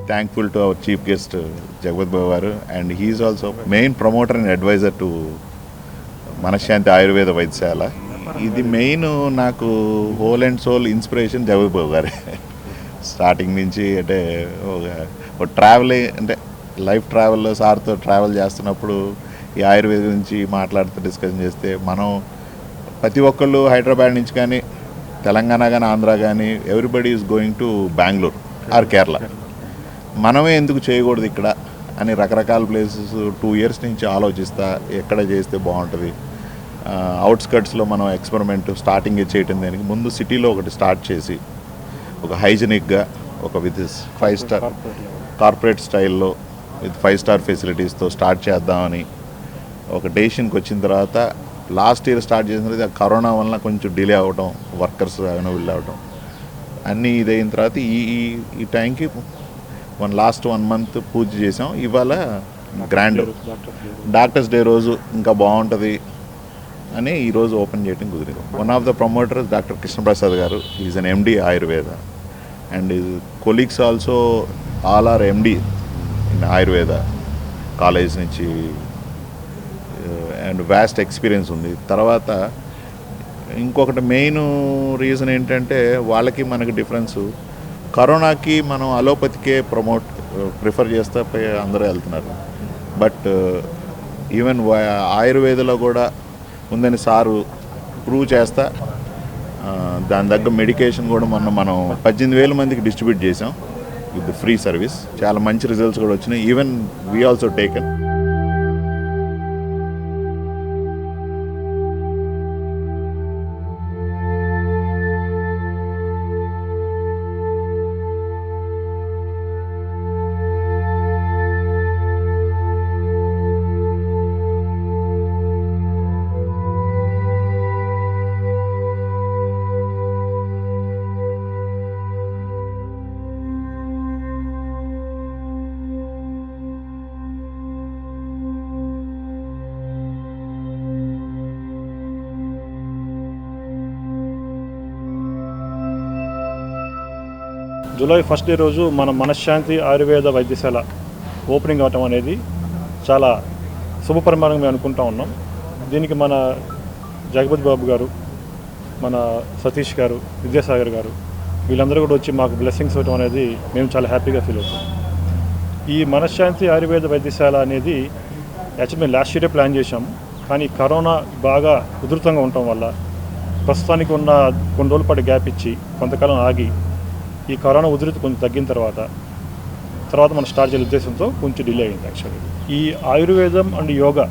Thankful to our chief guest Jagapathi Babu garu, and he's also main promoter and advisor to Manassanthi Ayurveda Vaidyasala. ఇది main నాకు whole and soul inspiration Jagapathi Babu గారే. Starting నుంచి అంటే ఒక travel అంటే లైఫ్ ట్రావెల్లో సార్తో ట్రావెల్ చేస్తున్నప్పుడు ఈ ఆయుర్వేద గురించి మాట్లాడుతూ డిస్కషన్ చేస్తే మనం ప్రతి ఒక్కళ్ళు హైదరాబాద్ నుంచి కానీ తెలంగాణ కానీ ఆంధ్ర కానీ everybody is going to Bengaluru or Kerala. మనమే ఎందుకు చేయకూడదు ఇక్కడ అని రకరకాల ప్లేసెస్ 2 years నుంచి ఆలోచిస్తా ఎక్కడ చేస్తే బాగుంటుంది. అవుట్స్కట్స్లో మనం ఎక్స్పెరిమెంట్ స్టార్టింగ్ చేయటం దానికి ముందు సిటీలో ఒకటి స్టార్ట్ చేసి ఒక హైజెనిక్గా ఒక విత్ 5 star కార్పొరేట్ స్టైల్లో విత్ 5 star ఫెసిలిటీస్తో స్టార్ట్ చేద్దామని ఒక డెసిషన్కి వచ్చిన తర్వాత లాస్ట్ ఇయర్ స్టార్ట్ చేసిన తర్వాత కరోనా వల్ల కొంచెం డిలే అవ్వటం, వర్కర్స్ అవైలబుల్ అవ్వటం అన్నీ ఇదైన తర్వాత ఈ టైంకి లాస్ట్ 1 month పూజ చేసాం. ఇవాళ గ్రాండ్ డాక్టర్స్ డే రోజు ఇంకా బాగుంటుంది అని ఈరోజు ఓపెన్ చేయడం కుదిరింది. One of the promoters doctor Krishnaprasad garu, is an MD Ayurveda, and colleagues also all are MD in Ayurveda college నుంచి, అండ్ వ్యాస్ట్ ఎక్స్పీరియన్స్ ఉంది. తర్వాత ఇంకొకటి మెయిన్ రీజన్ ఏంటంటే వాళ్ళకి మనకి డిఫరెన్సు, కరోనాకి మనం అలోపతికే ప్రిఫర్ చేస్తే అందరూ వెళ్తున్నారు, బట్ ఈవెన్ ఆయుర్వేదలో కూడా ఉందని సారు ప్రూవ్ చేస్తా. దాని తగ్గ మెడికేషన్ కూడా మనం 18,000 మందికి డిస్ట్రిబ్యూట్ చేసాం విత్ ఫ్రీ సర్వీస్. చాలా మంచి రిజల్ట్స్ కూడా వచ్చినాయి. Even we also taken. July 1st రోజు మన మనశ్శాంతి ఆయుర్వేద వైద్యశాల ఓపెనింగ్ అవటం అనేది చాలా శుభపరిమాణంగా మేము అనుకుంటా ఉన్నాం. దీనికి మన జగపతి బాబు గారు, మన సతీష్ గారు, విద్యాసాగర్ గారు వీళ్ళందరూ కూడా వచ్చి మాకు బ్లెస్సింగ్స్ ఇవ్వడం అనేది మేము చాలా హ్యాపీగా ఫీల్ అవుతాం. ఈ మనశ్శాంతి ఆయుర్వేద వైద్యశాల అనేది యాక్చువల్లీ మేము లాస్ట్ ఇయరే ప్లాన్ చేశాము, కానీ కరోనా బాగా ఉధృతంగా ఉండటం వల్ల ప్రస్తుతానికి ఉన్న కొన్ని రోజుల పాటు గ్యాప్ ఇచ్చి కొంతకాలం ఆగి ఈ కరోనా ఉధృతి కొంచెం తగ్గిన తర్వాత మనం స్టార్ట్ చేసే ఉద్దేశంతో కొంచెం డిలే అయింది. యాక్చువల్లీ ఈ ఆయుర్వేదం అండ్ యోగా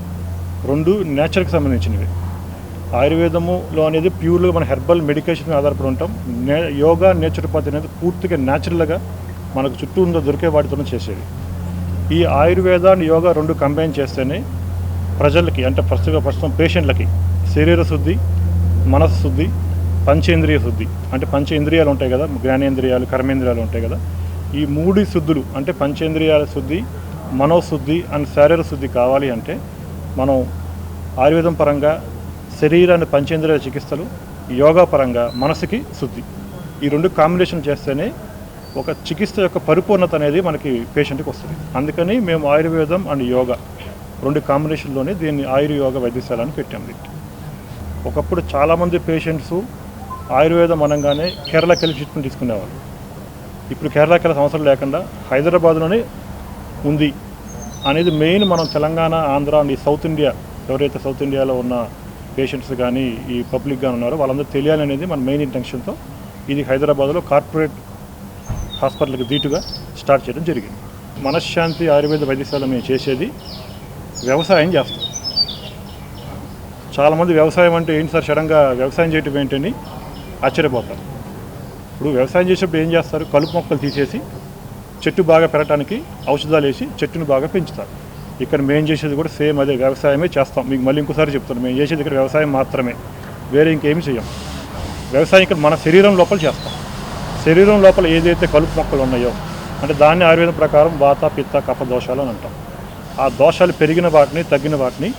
రెండు నేచర్కి సంబంధించినవి. ఆయుర్వేదములో అనేది ప్యూర్గా మన హెర్బల్ మెడికేషన్ ఆధారపడి ఉంటాం. యోగా నేచురోపతి అనేది పూర్తిగా న్యాచురల్గా మనకు చుట్టూ ఉందో దొరికే వాటితోనే చేసేది. ఈ ఆయుర్వేద అండ్ యోగా రెండు కంబైన్ చేస్తేనే ప్రజలకి అంటే ప్రస్తుతం పేషెంట్లకి శరీర శుద్ధి, మనసు శుద్ధి, పంచేంద్రియ శుద్ధి అంటే పంచేంద్రియాలు ఉంటాయి కదా, జ్ఞానేంద్రియాలు, కర్మేంద్రియాలు ఉంటాయి కదా, ఈ 3 శుద్ధులు అంటే పంచేంద్రియాల శుద్ధి, మనోశుద్ధి అండ్ శారీర శుద్ధి కావాలి అంటే మనం ఆయుర్వేదం పరంగా శరీరాన్ని పంచేంద్రియాల చికిత్సలు, యోగా పరంగా మనసుకి శుద్ధి, ఈ రెండు కాంబినేషన్ చేస్తేనే ఒక చికిత్స యొక్క పరిపూర్ణత అనేది మనకి పేషెంట్కి వస్తుంది. అందుకని మేము ఆయుర్వేదం అండ్ యోగా రెండు కాంబినేషన్లోనే దీన్ని ఆయుర్యోగ వైద్యశాల అని పెట్టాము. ఒకప్పుడు చాలామంది పేషెంట్స్ ఆయుర్వేదం అనగానే కేరళకి వెళ్ళి ట్రీట్మెంట్ తీసుకునేవాళ్ళు. ఇప్పుడు కేరళకి వెళ్ళే అవసరం లేకుండా హైదరాబాద్లోనే ఉంది అనేది మెయిన్. మనం తెలంగాణ, ఆంధ్ర అండ్ ఈ సౌత్ ఇండియా ఎవరైతే సౌత్ ఇండియాలో ఉన్న పేషెంట్స్ కానీ ఈ పబ్లిక్ కానీ ఉన్నారో వాళ్ళందరూ తెలియాలి అనేది మన మెయిన్ ఇంటెన్షన్తో ఇది హైదరాబాద్లో కార్పొరేట్ హాస్పిటల్కి దీటుగా స్టార్ట్ చేయడం జరిగింది. మనశ్శాంతి ఆయుర్వేద వైద్యశాల మేము చేసేది వ్యవసాయం చేస్తాం. చాలామంది వ్యవసాయం అంటే ఏంటి సార్, సడన్గా వ్యవసాయం చేయటం ఏంటని ఆశ్చర్యపోతారు. ఇప్పుడు వ్యవసాయం చేసేప్పుడు ఏం చేస్తారు, కలుపు మొక్కలు తీసేసి చెట్టు బాగా పెరగడానికి ఔషధాలు వేసి చెట్టును బాగా పెంచుతారు. ఇక్కడ మేము చేసేది కూడా సేమ్ అదే, వ్యవసాయమే చేస్తాం. మీకు మళ్ళీ ఇంకోసారి చెప్తాను, మేము చేసేది ఇక్కడ వ్యవసాయం మాత్రమే, వేరే ఇంకేమీ చేయం. వ్యవసాయం ఇక్కడ మన శరీరం లోపల చేస్తాం. శరీరం లోపల ఏదైతే కలుపు మొక్కలు ఉన్నాయో అంటే దాన్ని ఆయుర్వేదం ప్రకారం వాత, పిత్త, కఫ దోషాలు అని అంటాం. ఆ దోషాలు పెరిగిన వాటిని, తగ్గిన వాటిని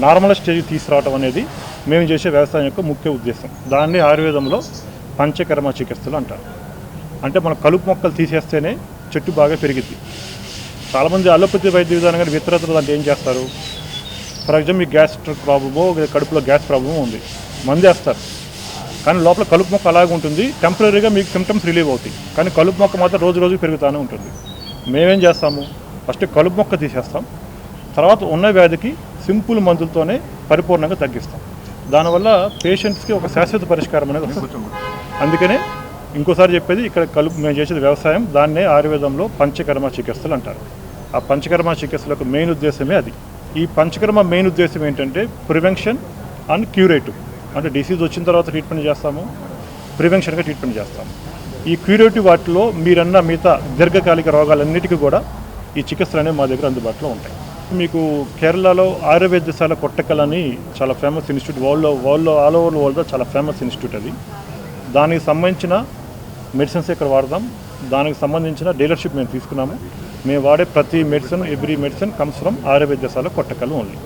నార్మల్ స్టేజ్ తీసుకురావడం అనేది మేము చేసే వ్యవసాయం యొక్క ముఖ్య ఉద్దేశం. దాన్ని ఆయుర్వేదంలో పంచకర్మ చికిత్సలు అంటారు. అంటే మన కలుపు మొక్కలు తీసేస్తేనే చెట్టు బాగా పెరిగిద్ది. చాలామంది అలోపతి వైద్య విధానం కానీ ఇతరత్ర దాంట్లో ఏం చేస్తారు, ఫర్ ఎగ్జాంపుల్ మీకు గ్యాస్ట్రిక్ ప్రాబ్లమో కడుపులో గ్యాస్ ప్రాబ్లమో ఉంది, మందేస్తారు. కానీ లోపల కలుపు మొక్క అలాగే ఉంటుంది. టెంపరీగా మీకు సిమ్టమ్స్ రిలీవ్ అవుతాయి, కానీ కలుపు మొక్క మాత్రం రోజు రోజు పెరుగుతూనే ఉంటుంది. మేమేం చేస్తాము, ఫస్ట్ కలుపు మొక్క తీసేస్తాం, తర్వాత ఉన్న వ్యాధికి సింపుల్ మందులతోనే పరిపూర్ణంగా తగ్గిస్తాం. దానివల్ల పేషెంట్స్కి ఒక శాశ్వత పరిష్కారం అనేది వస్తుంది. అందుకనే ఇంకోసారి చెప్పేది, ఇక్కడ కలుపు మేము చేసేది వ్యవసాయం, దాన్నే ఆయుర్వేదంలో పంచకర్మ చికిత్సలు అంటారు. ఆ పంచకర్మ చికిత్సల యొక్క మెయిన్ ఉద్దేశమే అది. ఈ పంచకర్మ మెయిన్ ఉద్దేశం ఏంటంటే ప్రివెన్షన్ అండ్ క్యూరేటివ్. అంటే డిసీజ్ వచ్చిన తర్వాత ట్రీట్మెంట్ చేస్తాము, ప్రివెన్షన్గా ట్రీట్మెంట్ చేస్తాము. ఈ క్యూరేటివ్ వాటిలో మీరన్న మిగతా దీర్ఘకాలిక రోగాలన్నిటికీ కూడా ఈ చికిత్సలు అనేవి మా దగ్గర అందుబాటులో ఉంటాయి. మీకు కేరళలో ఆయుర్వేదశాల కొట్టకల్ అని చాలా ఫేమస్ ఇన్స్టిట్యూట్, వరల్డ్లో ఆల్ ఓవర్ వరల్డ్లో చాలా ఫేమస్ ఇన్స్టిట్యూట్ అది. దానికి సంబంధించిన మెడిసిన్స్ ఇక్కడ వాడదాం. దానికి సంబంధించిన డీలర్షిప్ మేము తీసుకున్నాము. మేము వాడే ప్రతి medicine, every medicine comes from Ayurvedasala Kottakkal only.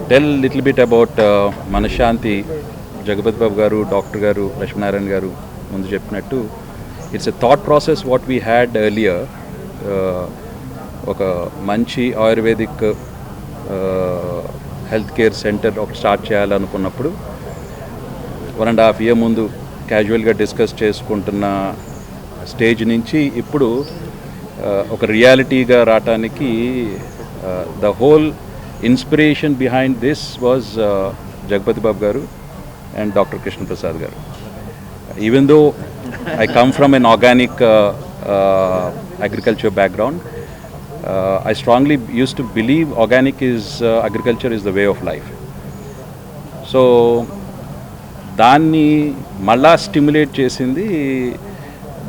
Tell little bit about Manassanthi. Jagapathi Babu గారు, డాక్టర్ గారు, లక్ష్మీనారాయణ గారు ముందు చెప్పినట్టు, it's a thought process what we had earlier. ఒక మంచి ఆయుర్వేదిక్ హెల్త్ కేర్ సెంటర్ ఒకటి స్టార్ట్ చేయాలనుకున్నప్పుడు 1.5 year ముందు క్యాజువల్గా డిస్కస్ చేసుకుంటున్న స్టేజ్ నుంచి ఇప్పుడు ఒక రియాలిటీగా రావటానికి the whole inspiration behind this was Jagpati Babu garu and Dr. Krishna Prasad garu. Even though I come from an organic agriculture background, I strongly used to believe organic is agriculture is the way of life. So danni malla stimulate chesindi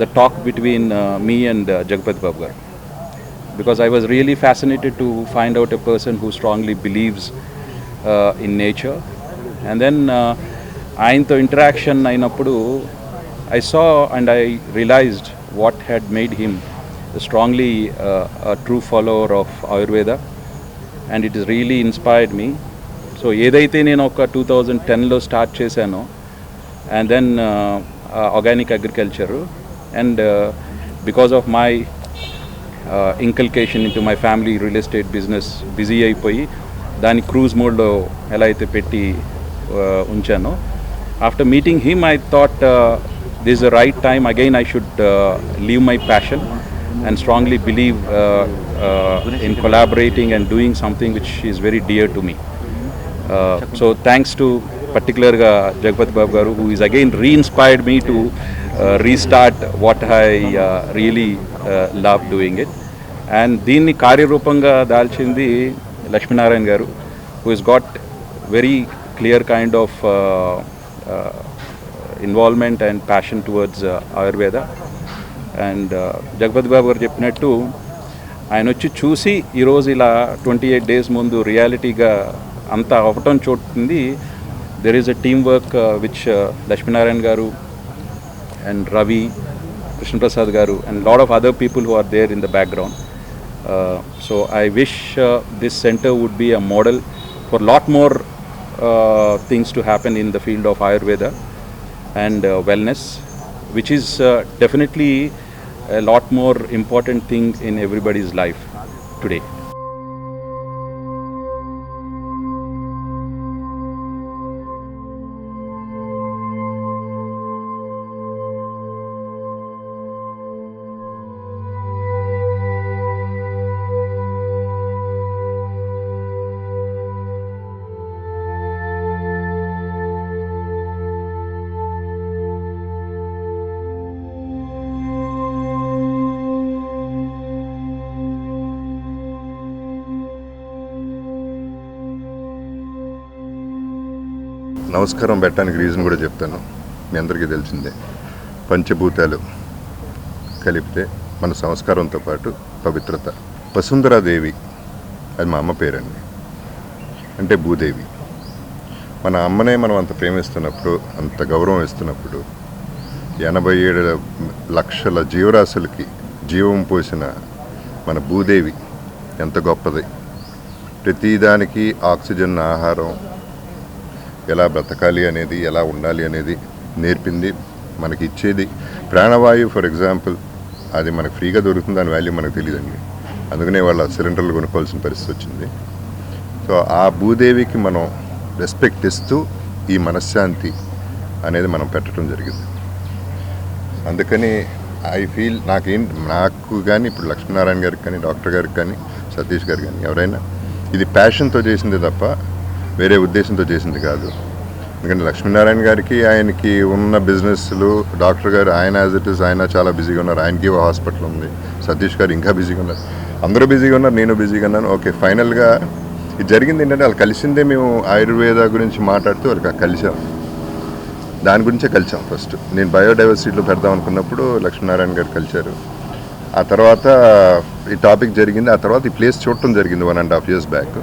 the talk between me and Jagpati Babu garu, because I was really fascinated to find out a person who strongly believes in nature. And then ఆయనతో interaction అయినప్పుడు I saw and I realized what had made him strongly a true follower of Ayurveda, and it has really inspired me. So ఏదైతే నేను ఒక 2010లో start చేశానో, and then organic agriculture, and because of my inculcation into my family real estate business busy అయిపోయి దాని cruise మోడ్లో ఎలా అయితే పెట్టి ఉంచానో, after meeting him I thought this the right time again I should leave my passion and strongly believe in collaborating and doing something which is very dear to me. So thanks to particularly Jagpati Babu garu, who is again re-inspired me to restart what I really love doing it. And దీన్ని కార్యరూపంగా దాల్చింది లక్ష్మీనారాయణ గారు, who has got very clear kind of involvement and passion towards Ayurveda. And Jagapathi Babu garu చెప్పినట్టు ఆయన వచ్చి చూసి ఈరోజు ఇలా 28 days ముందు రియాలిటీగా అంతా అవ్వటం చూడుతుంది. There is a team work which Lakshminarayana garu and Ravi, Krishnaprasad గారు and lot of other people who are there in the background. So I wish this center would be a model for lot more things to happen in the field of Ayurveda and wellness, which is definitely a lot more important thing in everybody's life today. నమస్కారం పెట్టడానికి reason కూడా చెప్తాను. మీ అందరికీ తెలిసిందే, పంచభూతాలు కలిపితే మన సంస్కారంతో పాటు పవిత్రత. వసుంధరాదేవి అది మా అమ్మ పేరండి, అంటే భూదేవి. మన అమ్మనే మనం అంత ప్రేమిస్తున్నప్పుడు, అంత గౌరవం ఇస్తున్నప్పుడు, 87 లక్షల జీవరాశులకి జీవం పోసిన మన భూదేవి ఎంత గొప్పది. ప్రతిదానికి ఆక్సిజన్, ఆహారం, ఎలా బ్రతకాలి అనేది, ఎలా ఉండాలి అనేది నేర్పింది, మనకి ఇచ్చేది. ప్రాణవాయువు ఫర్ ఎగ్జాంపుల్, అది మనకు ఫ్రీగా దొరుకుతుంది, దాని వాల్యూ మనకు తెలియదండి. అందుకనే వాళ్ళ సిలిండర్లు కొనుక్కోవాల్సిన పరిస్థితి వచ్చింది. సో ఆ భూదేవికి మనం రెస్పెక్ట్ ఇస్తూ ఈ మనశ్శాంతి అనేది మనం పెట్టడం జరిగింది. అందుకని ఐ ఫీల్ నాకు కానీ, ఇప్పుడు లక్ష్మీనారాయణ గారికి కానీ, డాక్టర్ గారికి కానీ, సతీష్ గారికి కానీ, ఎవరైనా ఇది ప్యాషన్తో చేసింది తప్ప వేరే ఉద్దేశంతో చేసింది కాదు. ఎందుకంటే లక్ష్మీనారాయణ గారికి, ఆయనకి ఉన్న బిజినెస్లు, డాక్టర్ గారు ఆయన యాజ్ ఇట్ ఈస్ ఆయన చాలా బిజీగా ఉన్నారు, ఆయనకి ఒక హాస్పిటల్ ఉంది. సతీష్ గారు ఇంకా బిజీగా ఉన్నారు, అందరూ బిజీగా ఉన్నారు, నేను బిజీగా ఉన్నాను. ఓకే, ఫైనల్గా ఇది జరిగింది ఏంటంటే, వాళ్ళు కలిసిందే మేము ఆయుర్వేద గురించి మాట్లాడుతూ వాళ్ళకి కలిసాం, దాని గురించే కలిసాం. ఫస్ట్ నేను బయోడైవర్సిటీలో పెడదాం అనుకున్నప్పుడు లక్ష్మీనారాయణ గారు కలిశారు. ఆ తర్వాత ఈ టాపిక్ జరిగింది. ఆ తర్వాత ఈ ప్లేస్ చూడటం జరిగింది 1.5 years బ్యాక్.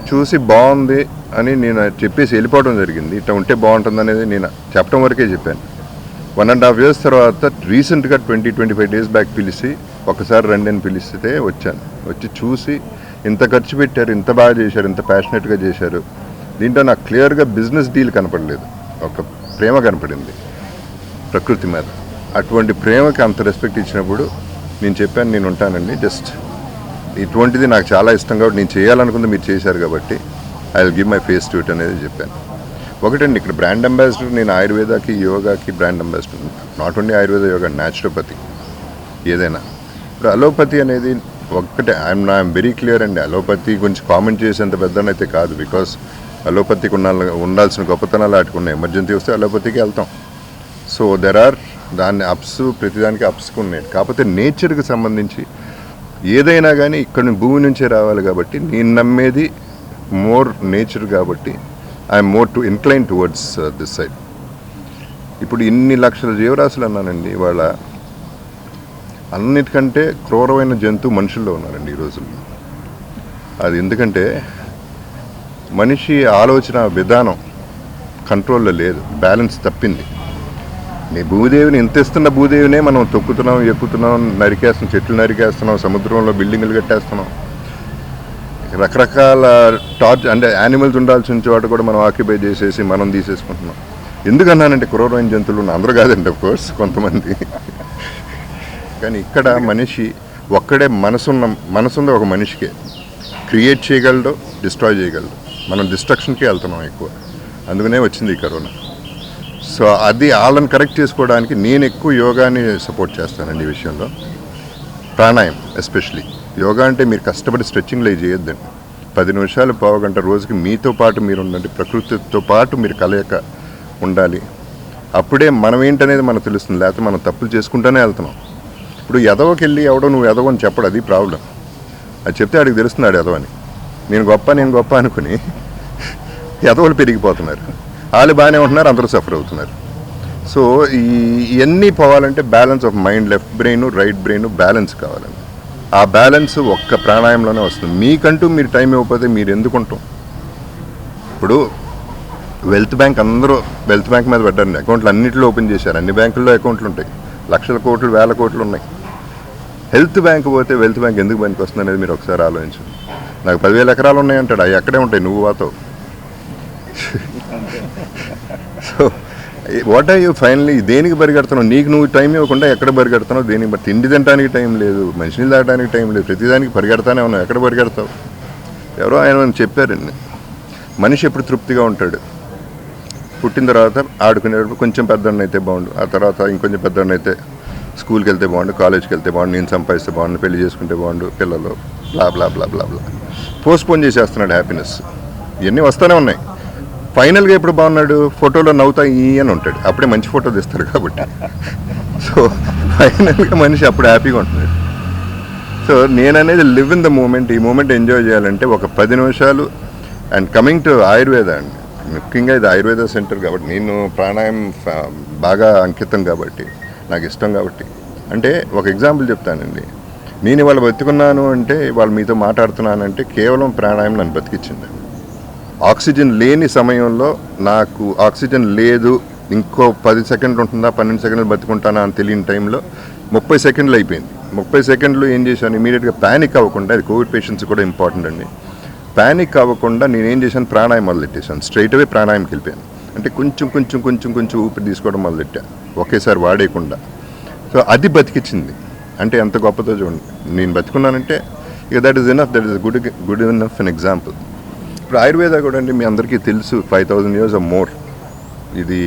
చూసి బాగుంది అని నేను చెప్పేసి వెళ్ళిపోవడం జరిగింది. ఇట్లా ఉంటే బాగుంటుంది అనేది నేను చెప్పడం వరకే చెప్పాను. 1.5 years తర్వాత రీసెంట్గా 20-25 days బ్యాక్ పిలిచి ఒకసారి రండి అని పిలిస్తే వచ్చాను. వచ్చి చూసి ఇంత ఖర్చు పెట్టారు, ఇంత బాగా చేశారు, ఇంత ప్యాషనెట్గా చేశారు. దీంట్లో నాకు క్లియర్గా బిజినెస్ డీల్ కనపడలేదు, ఒక ప్రేమ కనపడింది ప్రకృతి మీద. అటువంటి ప్రేమకి అంత రెస్పెక్ట్ ఇచ్చినప్పుడు నేను చెప్పాను, నేను ఉంటానండి, జస్ట్ ఇటువంటిది నాకు చాలా ఇష్టం కాబట్టి నేను చేయాలనుకుంది మీరు చేశారు కాబట్టి I will give my face to it అనేది చెప్పాను. ఒకటండి, ఇక్కడ బ్రాండ్ అంబాసిడర్ నేను ఆయుర్వేదాకి, యోగాకి brand ambassador. Not only Ayurveda, yoga, naturopathy, ఏదైనా. ఇప్పుడు అలోపతి అనేది ఒక్కటే, ఐఎమ్ వెరీ క్లియర్ అండి. అలోపతి గురించి కామెంట్ చేసేంత పెద్దనైతే కాదు, బికాస్ అలోపతికి ఉండాల్సిన గొప్పతనాలు వాటికి ఉన్నాయి. ఎమర్జెన్సీ వస్తే అలోపతికి వెళ్తాం. సో దెర్ ఆర్ దాన్ని అప్స్, ప్రతిదానికి అప్స్కి ఉన్నాయి. కాకపోతే నేచర్కి సంబంధించి ఏదైనా కానీ ఇక్కడ భూమి నుంచే రావాలి కాబట్టి నేను నమ్మేది మోర్ నేచర్ కాబట్టి I'm more to incline towards this side. ఇప్పుడు ఇన్ని లక్షల జీవరాశులు అన్నానండి, వాళ్ళ అన్నిటికంటే క్రూరమైన జంతువు మనుషుల్లో ఉన్నారండి ఈ రోజుల్లో. అది ఎందుకంటే మనిషి ఆలోచన విధానం కంట్రోల్లో లేదు, బ్యాలెన్స్ తప్పింది. నీ భూదేవిని ఎంత ఇస్తున్న భూదేవినే మనం తొక్కుతున్నాం, ఎక్కుతున్నాం, నరికేస్తున్నాం, చెట్లు నరికేస్తున్నాం, సముద్రంలో బిల్డింగులు కట్టేస్తున్నాం, రకరకాల అంటే యానిమల్స్ ఉండాల్సిన చోట కూడా మనం ఆక్యుపై చేసేసి మనం తీసేసుకుంటున్నాం. ఎందుకన్నానంటే క్రూరమైన జంతువులు అందరూ కాదండి, ఆఫ్ కోర్స్ కొంతమంది. కానీ ఇక్కడ మనిషి ఒక్కడే మనసుంది ఒక మనిషికే. క్రియేట్ చేయగలడు, డిస్ట్రాయ్ చేయగలడు. మనం డిస్ట్రక్షన్కి వెళ్తున్నాం ఎక్కువ, అందుకనే వచ్చింది ఈ కరోనా. సో అది వాళ్ళని కరెక్ట్ చేసుకోవడానికి నేను ఎక్కువ యోగాని సపోర్ట్ చేస్తానండి ఈ విషయంలో. ప్రాణాయామం ఎస్పెషలీ. యోగా అంటే మీరు కష్టపడి స్ట్రెచ్చింగ్లు అవి చేయొద్దండి. 10 నిమిషాలు, పావు గంట రోజుకి మీతో పాటు మీరు ఉండండి, ప్రకృతితో పాటు మీరు కలయిక ఉండాలి. అప్పుడే మనం ఏంటనేది మనకు తెలుస్తుంది, లేకపోతే మనం తప్పులు చేసుకుంటూనే వెళ్తున్నాం. ఇప్పుడు ఎదవకి వెళ్ళి ఎవడో నువ్వు ఎదవ అని చెప్పడు, అది ప్రాబ్లం. అది చెప్తే ఆడికి తెలుస్తున్నాడు ఎదవని. నేను గొప్ప అనుకుని ఎదవలు పెరిగిపోతున్నారు. వాళ్ళు బాగానే ఉంటున్నారు, అందరూ సఫర్ అవుతున్నారు. సో ఇవన్నీ పోవాలంటే balance of mind, left brain, right brain balance కావాలండి. ఆ బ్యాలెన్స్ ఒక్క ప్రాణాయామంలోనే వస్తుంది. మీకంటూ మీరు టైం ఇవ్వకపోతే మీరు ఎందుకుంటాం? ఇప్పుడు వెల్త్ బ్యాంక్, అందరూ వెల్త్ బ్యాంక్ మీద పడ్డారండి. అకౌంట్లు అన్నింటిలో ఓపెన్ చేశారు, అన్ని బ్యాంకుల్లో అకౌంట్లు ఉంటాయి, లక్షల కోట్లు, వేల కోట్లు ఉన్నాయి. హెల్త్ బ్యాంక్ పోతే వెల్త్ బ్యాంక్ ఎందుకు పనికి వస్తుంది అనేది మీరు ఒకసారి ఆలోచించండి. నాకు 10,000 ఎకరాలు ఉన్నాయంటాడు, అవి ఎక్కడే ఉంటాయి, నువ్వు పోతావు. So what are you finally దేనికి పరిగెడుతున్నావు? నీకు నువ్వు టైం ఇవ్వకుండా ఎక్కడ పరిగెడుతున్నావు? దేనికి? తిండి తినడానికి టైం లేదు, మంచినీళ్ళు తాగడానికి టైం లేదు, ప్రతిదానికి పరిగెడతానే ఉన్నావు. ఎక్కడ పరిగెడతావు? ఎవరో ఆయన చెప్పారండి, మనిషి ఎప్పుడు తృప్తిగా ఉంటాడు? పుట్టిన తర్వాత ఆడుకునేటప్పుడు కొంచెం పెద్దవాడిని అయితే బాగుండు, ఆ తర్వాత ఇంకొంచెం పెద్దవాడిని అయితే స్కూల్కి వెళ్తే బాగుండు, కాలేజ్కి వెళ్తే బాగుండు, నేను సంపాదిస్తే బాగుండు, పెళ్లి చేసుకుంటే బాగుండు, పిల్లలు బ్లా బ్లా బ్లా బ్లా బ్లా పోస్ట్పోన్ చేసేస్తున్నాడు హ్యాపీనెస్. ఇవన్నీ వస్తూనే ఉన్నాయి. ఫైనల్గా ఎప్పుడు బాగున్నాడు? ఫోటోలో నవ్వుతా అని ఉంటాడు, అప్పుడే మంచి ఫోటో తీస్తారు కాబట్టి. సో ఫైనల్గా మనిషి అప్పుడు హ్యాపీగా ఉంటున్నాడు. సో నేననేది లివ్ ఇన్ ద మూమెంట్. ఈ మూమెంట్ ఎంజాయ్ చేయాలంటే ఒక 10 నిమిషాలు. అండ్ కమింగ్ టు ఆయుర్వేద అండి, ముఖ్యంగా ఇది ఆయుర్వేద సెంటర్ కాబట్టి నేను ప్రాణాయామం బాగా అంకితం కాబట్టి నాకు ఇష్టం కాబట్టి అంటే ఒక ఎగ్జాంపుల్ చెప్తానండి. నేను ఇవాళ బతుకున్నాను అంటే వాళ్ళు మీతో మాట్లాడుతున్నానంటే కేవలం ప్రాణాయామం నన్ను బతికించింది. ఆక్సిజన్ లేని సమయంలో నాకు ఆక్సిజన్ లేదు, ఇంకో 10 సెకండ్లు ఉంటుందా 12 సెకండ్లు బతుకుంటానా అని తెలియని టైంలో 30 సెకండ్లు అయిపోయింది. 30 సెకండ్లు ఏం చేశాను, ఇమీడియట్గా ప్యానిక్ అవ్వకుండా, అది కోవిడ్ పేషెంట్స్ కూడా ఇంపార్టెంట్ అండి, ప్యానిక్ అవ్వకుండా నేనేం చేశాను, ప్రాణాయామం మొదలెట్టేశాను. స్ట్రైట్ అవే ప్రాణాయామకి వెళ్ళిపోయాను. అంటే కొంచెం ఊపిరి తీసుకోవడం మొదలెట్టా, ఒకేసారి వాడేయకుండా. సో అది బతికించింది. అంటే ఎంత గొప్పదో చూడండి. నేను బతుకున్నానంటే ఇక that is enough, that is good enough an example. ఇప్పుడు ఆయుర్వేద కూడా అండి మీ అందరికీ తెలుసు 5000 years ఆర్ మోర్. ఇది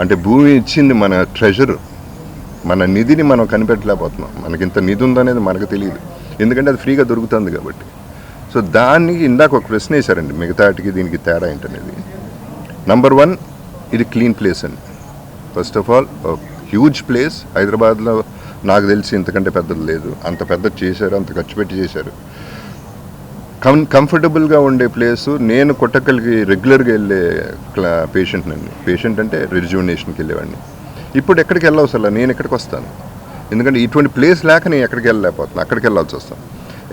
అంటే భూమి ఇచ్చింది మన ట్రెజర్, మన నిధిని మనం కనిపెట్టలేకపోతున్నాం. మనకి ఇంత నిధి ఉందనేది మనకు తెలియదు, ఎందుకంటే అది ఫ్రీగా దొరుకుతుంది కాబట్టి. సో దానికి ఇందాక ఒక ప్రశ్న వేశారండి, మిగతాటికి దీనికి తేడా ఏంటనేది. నంబర్ 1, ఇది క్లీన్ ప్లేస్ అండి. First of all huge place. హైదరాబాద్లో నాకు తెలిసి ఇంతకంటే పెద్దది లేదు. అంత పెద్దది చేశారు, అంత ఖర్చు పెట్టి చేశారు. కంఫర్టబుల్గా ఉండే ప్లేసు. నేను కొట్టకల్కి రెగ్యులర్గా వెళ్ళే పేషెంట్ అంటే రిజ్యూనేషన్కి వెళ్ళేవాడిని. ఇప్పుడు ఎక్కడికి వెళ్ళవసలా, నేను ఎక్కడికి వస్తాను, ఎందుకంటే ఇటువంటి ప్లేస్ లేక నేను ఎక్కడికి వెళ్ళలేకపోతున్నాను, అక్కడికి వెళ్ళాల్సి వస్తాను.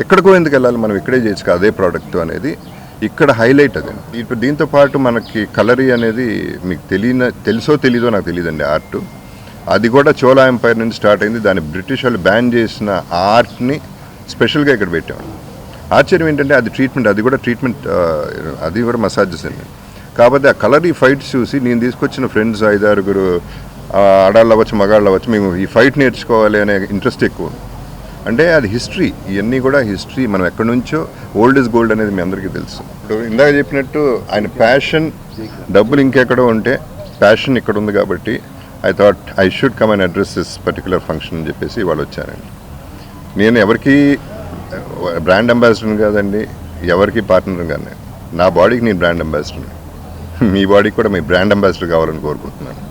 ఎక్కడికో ఎందుకు వెళ్ళాలి, మనం ఇక్కడే చేయొచ్చు అదే ప్రోడక్ట్ అనేది ఇక్కడ హైలైట్. అదండి. ఇప్పుడు దీంతో పాటు మనకి కలరీ అనేది మీకు తెలుసో తెలీదో నాకు తెలియదండి. ఆర్ట్ అది కూడా చోళా ఎంపైర్ నుంచి స్టార్ట్ అయింది. దాన్ని బ్రిటిష్ వాళ్ళు బ్యాన్ చేసిన ఆర్ట్ని స్పెషల్గా ఇక్కడ పెట్టాము. ఆశ్చర్యం ఏంటంటే అది ట్రీట్మెంట్, అది కూడా మసాజెస్ అండి. కాకపోతే ఆ కలరీ ఫైట్స్ చూసి నేను తీసుకొచ్చిన ఫ్రెండ్స్ 5-6 ఆడాళ్ళు అవ్వచ్చు మగాళ్ళు అవ్వచ్చు, మేము ఈ ఫైట్ నేర్చుకోవాలి అనే ఇంట్రెస్ట్ ఎక్కువ. అంటే అది హిస్టరీ, ఇవన్నీ కూడా హిస్టరీ. మనం ఎక్కడి నుంచో, ఓల్డ్ ఇస్ గోల్డ్ అనేది మీ అందరికీ తెలుసు. ఇప్పుడు ఇందాక చెప్పినట్టు ఆయన ప్యాషన్, డబ్బులు ఇంకెక్కడో ఉంటే ప్యాషన్ ఇక్కడ ఉంది కాబట్టి I thought I should come and address this particular function అని చెప్పేసి వాళ్ళు వచ్చారండి. నేను ఎవరికి బ్రాండ్ అంబాసిడర్ కాదండి, ఎవరికి పార్ట్నర్ కానీ, నా బాడీకి నేను బ్రాండ్ అంబాసిడర్. మీ బాడీకి కూడా మీ బ్రాండ్ అంబాసిడర్ కావాలని కోరుకుంటున్నాను.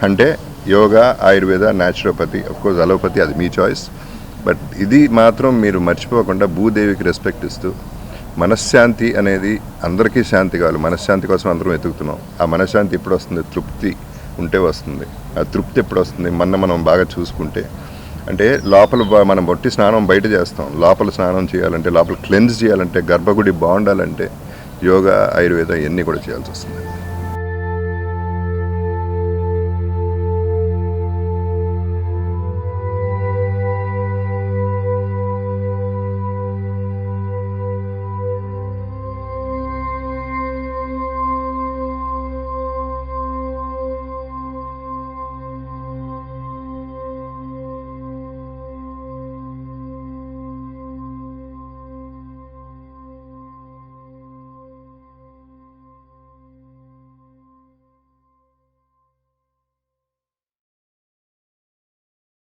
అంటే yoga, Ayurveda, naturopathy, of course allopathy అది మీ చాయిస్. బట్ ఇది మాత్రం మీరు మర్చిపోకుండా భూదేవికి రెస్పెక్ట్ ఇస్తూ, మనశ్శాంతి అనేది అందరికీ శాంతి కావాలి. మనశ్శాంతి కోసం అందరం వెతుకుతున్నాం. ఆ మనశ్శాంతి ఎప్పుడు వస్తుంది, తృప్తి ఉంటే వస్తుంది. ఆ తృప్తి ఎప్పుడు వస్తుంది, మనం బాగా చూసుకుంటే. అంటే లోపల మనం బొట్టి స్నానం బయట చేస్తాం, లోపల స్నానం చేయాలంటే, లోపల క్లెన్స్ చేయాలంటే, గర్భగుడి బాగుండాలంటే యోగా, ఆయుర్వేద ఇవన్నీ కూడా చేయాల్సి వస్తుంది.